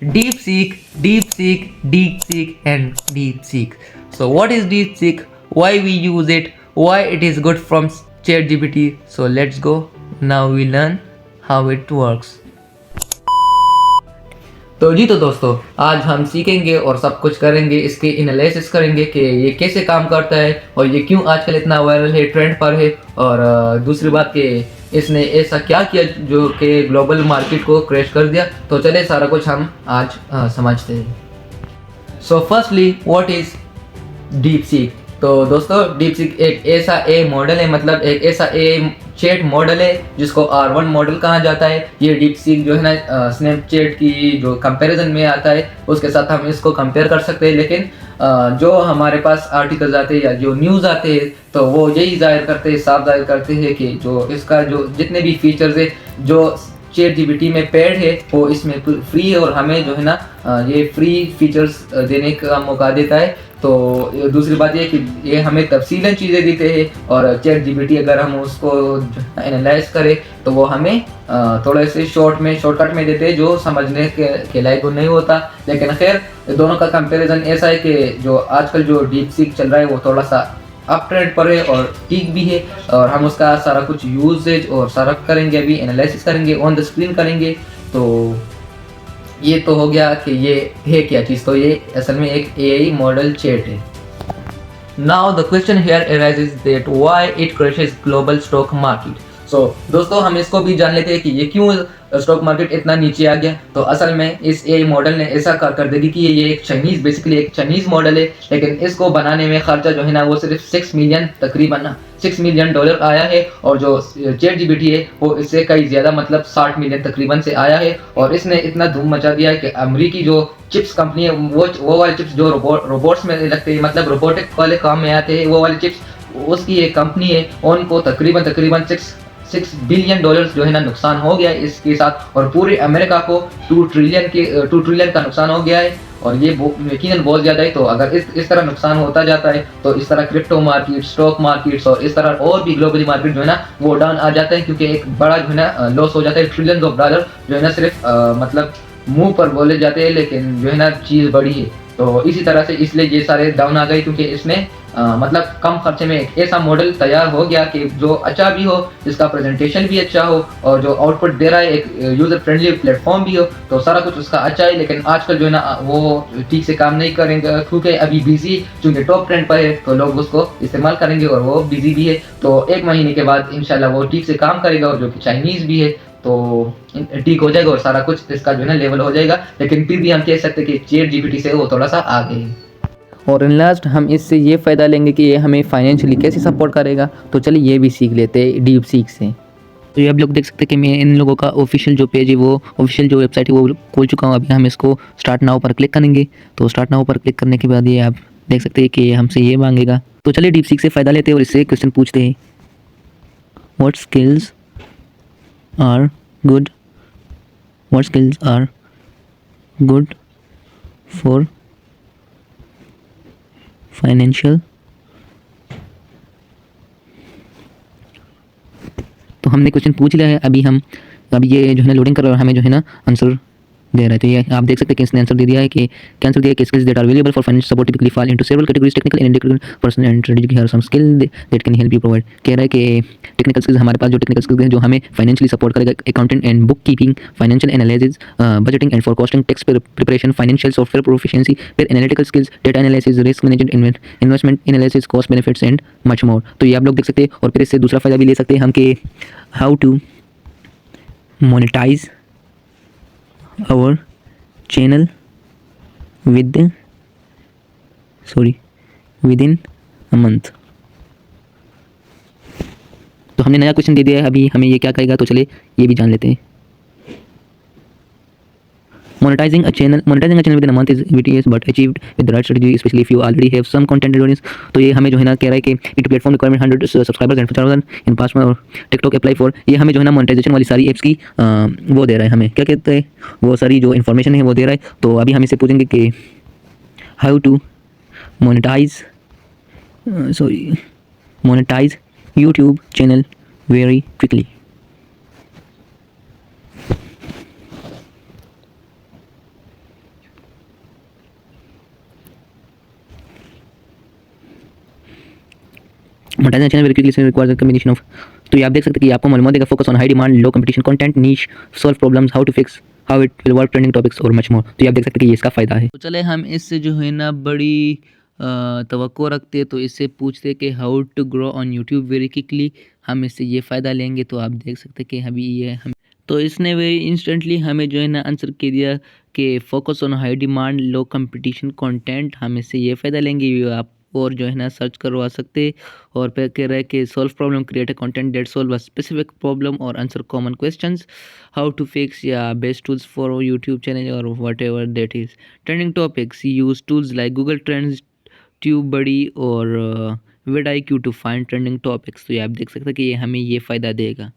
DeepSeek, DeepSeek, DeepSeek, and DeepSeek. So, what is DeepSeek? Why we use it? Why it is good from ChatGPT? So, let's go. Now we learn how it works. तो दोस्तों, आज हम सीखेंगे और सब कुछ करेंगे, इसके एनालिसिस करेंगे कि ये कैसे काम करता है और ये क्यों आजकल इतना वायरल है, ट्रेंड पर है। और दूसरी बात कि इसने ऐसा क्या किया जो कि ग्लोबल मार्केट को क्रैश कर दिया। तो चले सारा कुछ हम आज समझते हैं। So firstly what is deep seek. तो दोस्तों, डीप सीक एक ऐसा ए मॉडल है, मतलब एक ऐसा ए चैट मॉडल है जिसको R1 मॉडल कहा जाता है। ये डीप सीक जो है ना, स्नैपचैट की जो कंपैरिजन में आता है उसके साथ हम इसको कंपेयर कर सकते हैं। लेकिन जो हमारे पास आर्टिकल्स आते हैं या जो न्यूज़ आते हैं तो वो यही जाहिर करते हैं, साफ जाहिर करते हैं कि जो इसका जो जितने भी फीचर्स है जो ChatGPT में पेड है वो इसमें फ्री है और हमें जो है ना ये फ्री फीचर्स देने का मौका देता है। तो दूसरी बात ये कि ये हमें तफसीलन चीज़ें देते हैं और ChatGPT अगर हम उसको एनालाइज करें तो वो हमें थोड़े से शॉर्टकट में देते हैं जो समझने के लायक नहीं होता। लेकिन खैर, दोनों का कंपैरिजन ऐसा है कि जो आजकल जो डीप सीक चल रहा है वो थोड़ा सा अप ट्रेंड पर है और ठीक भी है। और हम उसका सारा कुछ यूजेज और सारा करेंगे, अभी एनालिसिस करेंगे, ऑन द स्क्रीन करेंगे। तो ये तो हो गया कि ये है क्या चीज़। तो ये असल में एक AI मॉडल चैट है। Now the question here arises that why it crashes global stock market. So दोस्तों, हम इसको भी जान लेते हैं कि ये क्यों स्टॉक मार्केट इतना नीचे आ गया। तो असल में इस AI मॉडल ने ऐसा कर देगी कि ये एक चाइनीज़, बेसिकली एक चाइनीज़ मॉडल है। लेकिन इसको बनाने में खर्चा जो है ना वो सिर्फ 6 मिलियन, तकरीबन $6 मिलियन आया है। और जो ChatGPT है वो इससे कई ज़्यादा, मतलब 60 मिलियन तकरीबन से आया है। और इसने इतना धूम मचा दिया है कि अमरीकी जो चिप्स कंपनी है, वो वाले चिप्स जो रोबोट्स में लगते हैं, मतलब रोबोटिक वाले काम में आते हैं, वो वाले चिप्स उसकी एक कंपनी है। उनको तकरीबन 6 बिलियन डॉलर्स जो है ना नुकसान हो गया है इसके साथ। और पूरे अमेरिका को 2 ट्रिलियन का नुकसान हो गया है। और ये यकीनन बहुत ज़्यादा है। तो अगर इस तरह नुकसान होता जाता है तो इस तरह क्रिप्टो मार्केट, स्टॉक मार्केट्स और इस तरह और भी ग्लोबली मार्केट जो है ना वो डाउन आ जाता है, क्योंकि एक बड़ा जो है ना लॉस हो जाता है। ट्रिलियंस ऑफ डॉलर जो है ना सिर्फ मतलब मुंह पर बोले जाते हैं, लेकिन जो है ना चीज़ बड़ी है। तो इसी तरह से इसलिए ये सारे डाउन आ गए, क्योंकि इसने मतलब कम खर्चे में एक ऐसा मॉडल तैयार हो गया कि जो अच्छा भी हो, जिसका प्रेजेंटेशन भी अच्छा हो और जो आउटपुट दे रहा है एक यूज़र फ्रेंडली प्लेटफॉर्म भी हो। तो सारा कुछ उसका अच्छा है। लेकिन आजकल जो है ना वो ठीक से काम नहीं करेंगे, क्योंकि अभी बिजी, चूँकि टॉप ट्रेंड पर है तो लोग उसको इस्तेमाल करेंगे और वो बिजी भी है। तो 1 महीने के बाद इंशाल्लाह वो ठीक से काम करेगा और जो कि चाइनीज़ भी है तो ठीक हो जाएगा और सारा कुछ इसका जो है ना लेवल हो जाएगा। लेकिन फिर भी हम कह सकते हैं कि ChatGPT से वो थोड़ा सा आगे है। और इन लास्ट हम इससे ये फ़ायदा लेंगे कि ये हमें फाइनेंशियली कैसे सपोर्ट करेगा। तो चलिए ये भी सीख लेते हैं डीप सीक से। तो ये आप लोग देख सकते हैं कि मैं इन लोगों का ऑफिशियल जो पेज है, वो ऑफिशियल जो वेबसाइट है वो खोल चुका हूँ। अभी हम इसको स्टार्ट नाउ पर क्लिक करेंगे। तो स्टार्ट नाउ पर क्लिक करने के बाद ये आप देख सकते हैं कि ये हमसे ये मांगेगा। तो चलिए डीप सीक से फ़ायदा लेते हैं और इससे क्वेश्चन पूछते हैं। What skills are good What skills are good for financial? तो हमने क्वेश्चन पूछ लिया है। अभी ये जो है ना लोडिंग कर रहा है और हमें जो है ना आंसर दे रहा है। तो ये आप देख सकते हैं कि इसने आंसर दे दिया है कि skills that are available for financial support typically fall into several categories, technical and intellectual, personal and strategic. Here are some skill that can help you provide. कह रहा है कि टेक्निकल स्किल्स, हमारे पास जो टेक्निकल स्किल्स हैं जो हमें financially support करेगा, accounting and bookkeeping, financial analysis, budgeting and forecasting, tax preparation, financial software proficiency, फिर analytical skills, data analysis, risk management, investment analysis, cost benefits and much more. तो ये आप लोग देख सकते हैं। और फिर इससे दूसरा फ़ायदा भी ले सकते हैं हम कि how to monetize our channel within a month। तो हमने नया क्वेश्चन दे दिया है, अभी हमें ये क्या कहेगा। तो चलिए ये भी जान लेते हैं। Monetizing a channel within a month is tedious but achieved with the right strategy, especially if you already have some content audience। तो ये हमें जो है ना कह रहा है कि it platform requirement 100 subscribers and 5000 इन पास में। और टिकटॉक अप्लाई फॉर, ये हमें जो है ना मोनेटाइजेशन वाली सारी एप्स की वो दे रहा है, हमें क्या कहते हैं, वो सारी जो इन्फॉर्मेशन है वो दे रहा है। तो अभी हम इससे पूछेंगे कि how to monetize YouTube channel very quickly. Monetization channel very quickly requires a combination of. तो ये आप देख सकते हैं कि आपको मालूम देगा focus on high demand low competition content niche solve problems how to fix how it will work trending topics और मच मोर। तो ये आप देख सकते हैं कि ये इसका फ़ायदा है। तो चले हम इससे जो है ना बड़ी तवक्को रखते हैं, तो इससे पूछते कि how to grow on YouTube very quickly. हम इससे ये फ़ायदा लेंगे, तो आप देख सकते हैं कि अभी ये हम तो इसने वेरी इंस्टेंटली हमें जो है ना आंसर के दिया कि focus on high demand low competition content. हम इससे ये फ़ायदा लेंगे, ये आप और जो है ना सर्च करवा सकते। और फिर कह रहा है कि solve problem create a content that solve a specific problem और answer common questions how to fix या best tools for YouTube channel और whatever that is. Trending topics use tools like Google Trends TubeBuddy और vidIQ to find trending topics. तो ये आप देख सकते हैं कि ये हमें ये फ़ायदा देगा।